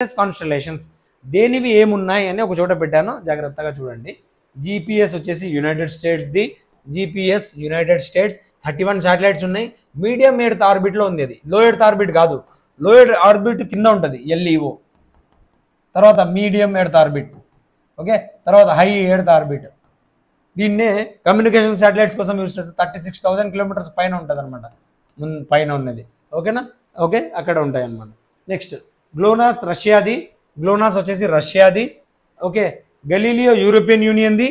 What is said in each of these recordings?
Constellations దేనివి ఏమున్నాయి అని ఒక చోట పెట్టాను, జాగ్రత్తగా చూడండి. జీపీఎస్ వచ్చేసి యునైటెడ్ స్టేట్స్ది, జీపీఎస్ యునైటెడ్ స్టేట్స్ 31 శాటిలైట్స్ ఉన్నాయి. మీడియం ఎర్త్ ఆర్బిట్లో ఉంది, అది లో ఎర్త్ ఆర్బిట్ కాదు, లో ఎర్త్ ఆర్బిట్ కింద ఉంటుంది ఎల్ఈఓ. తర్వాత మీడియం ఎర్త్ ఆర్బిట్, ఓకే. తర్వాత హై ఎర్త్ ఆర్బిట్. దీన్నే కమ్యూనికేషన్ శాటిలైట్స్ కోసం యూజ్ చేస్తే 36,000 కిలోమీటర్స్ పైన ఉంటుంది అనమాట, పైన ఉన్నది, ఓకేనా. ఓకే, అక్కడ ఉంటాయి అన్నమాట. నెక్స్ట్ గ్లోనాస్ రష్యాది, గ్లోనాస్ వచ్చేసి రష్యాది, ఓకే. గలీలియో యూరోపియన్ యూనియన్ది.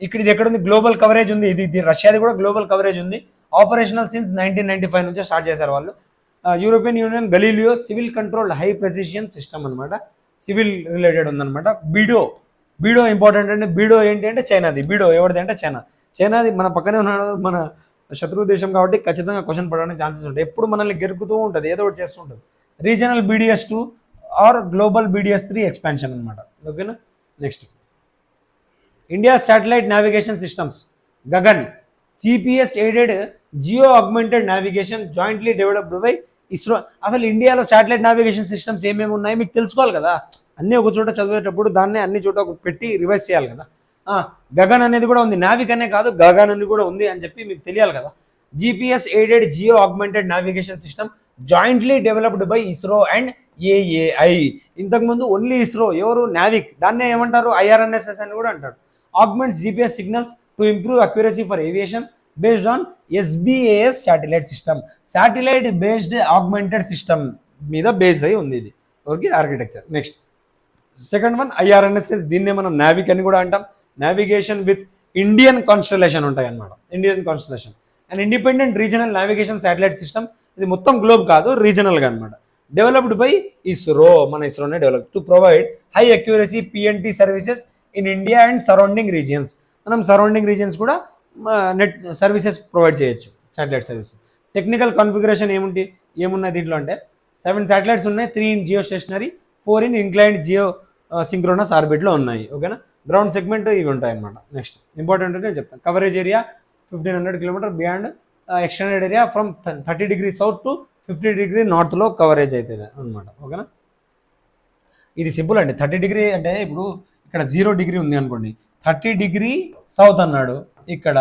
ఇక్కడ ఇది ఎక్కడ ఉంది, గ్లోబల్ కవరేజ్ ఉంది, ఇది రష్యాది కూడా గ్లోబల్ కవరేజ్ ఉంది. ఆపరేషనల్ సిన్స్ 1995 నుంచే స్టార్ట్ చేశారు వాళ్ళు. European union Galileo civil controlled high precision system అనమాట, సివిల్ రిలేటెడ్ ఉందన్నమాట. బీడో ఇంపార్టెంట్ అంటే, బీడో ఏంటి అంటే చైనాది. బీడో ఎవరిది అంటే చైనాది. మన పక్కనే ఉన్నాడు, మన శత్రు దేశం కాబట్టి ఖచ్చితంగా క్వశ్చన్ పడడానికి ఛాన్సెస్ ఉంటాయి. ఎప్పుడు మనల్ని గెరుకుతూ ఉంటుంది, ఏదో ఒకటి చేస్తూ ఉంటుంది. Regional BDS2 are global BDS3 expansion అనమాట, ఓకేనా. Next India satellite navigation systems Gagan, GPS aided geo augmented navigation jointly developed by ISRO. అసలు ఇండియాలో శాటిలైట్ నావిగేషన్ సిస్టమ్స్ ఏమేమి ఉన్నాయి మీకు తెలుసుకోవాలి కదా, అన్నీ ఒక చోట చదివేటప్పుడు దాన్ని అన్ని చోట పెట్టి రివైజ్ చేయాలి కదా. గగన్ అనేది కూడా ఉంది, నావిక్ అనే కాదు గగన్ అనేది కూడా ఉంది అని చెప్పి మీకు తెలియాలి కదా. GPS aided geo augmented navigation system jointly developed by ISRO and AAI. ఇంతకుముందు ఓన్లీ ఇస్రో, ఎవరు నావిక్, దాన్నే ఏమంటారు IRNSS అని కూడా అంటారు. Augments GPS signals to improve accuracy for aviation based on SBAS satellite system. Satellite based augmented system మీద బేస్ అయి ఉంది ఇది, okay, architecture. Next second one IRNSS, దీన్నే మనం నావిక్ అని కూడా అంటాం. నావిగేషన్ విత్ ఇండియన్ కాన్స్టలేషన్ ఉంటాయి అన్నమాట, Indian constellation and independent regional navigation satellite system. ఇది మొత్తం గ్లోబ్ కాదు, రీజనల్గా అనమాట. డెవలప్డ్ బై ఇస్రో, మన ఇస్రోనే develop to provide high accuracy PNT services in India and surrounding regions. మనం సరౌండింగ్ రీజియన్స్ కూడా నెట్ సర్వీసెస్ ప్రొవైడ్ చేయొచ్చు, శాటిలైట్ సర్వీసెస్. టెక్నికల్ కాన్ఫిగరేషన్ ఏమున్నాయి దీంట్లో అంటే 7 శాటిలైట్స్ ఉన్నాయి, 3 in geostationary, 4 in inclined geosynchronous ఆర్బిట్లో ఉన్నాయి, ఓకేనా. గ్రౌండ్ సెగ్మెంట్ ఇవి ఉంటాయి అన్నమాట. నెక్స్ట్ ఇంపార్టెంట్ అంటే చెప్తాను. Coverage area 1500 kilometre beyond, extended area from 30 degree south to 50 degree నార్త్లో కవరేజ్ అవుతుంది అనమాట, ఓకేనా. ఇది సింపుల్ అండి. 30 డిగ్రీ అంటే ఇప్పుడు ఇక్కడ 0 డిగ్రీ ఉంది అనుకోండి, 30 డిగ్రీ సౌత్ అన్నాడు, ఇక్కడ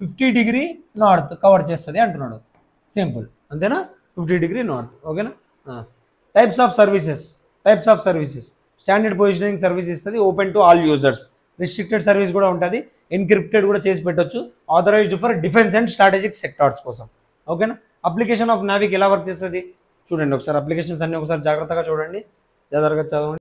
50 డిగ్రీ నార్త్ కవర్ చేస్తుంది అంటున్నాడు, సింపుల్ అంతేనా. 50 డిగ్రీ నార్త్, ఓకేనా. Types of services standard positioning service ఇస్తుంది, open to all users. Restricted service కూడా ఉంటుంది, ఎన్క్రిప్టెడ్ కూడా చేసి పెట్టొచ్చు, authorised for defence and strategic sectors కోసం, ఓకేనా. అప్లికేషన్ ఆఫ్ నావిక్ ఎలా వర్క్ చేస్తుంది చూడండి ఒకసారి, అప్లికేషన్స్ అన్ని ఒకసారి జాగ్రత్తగా చూడండి, చదవండి.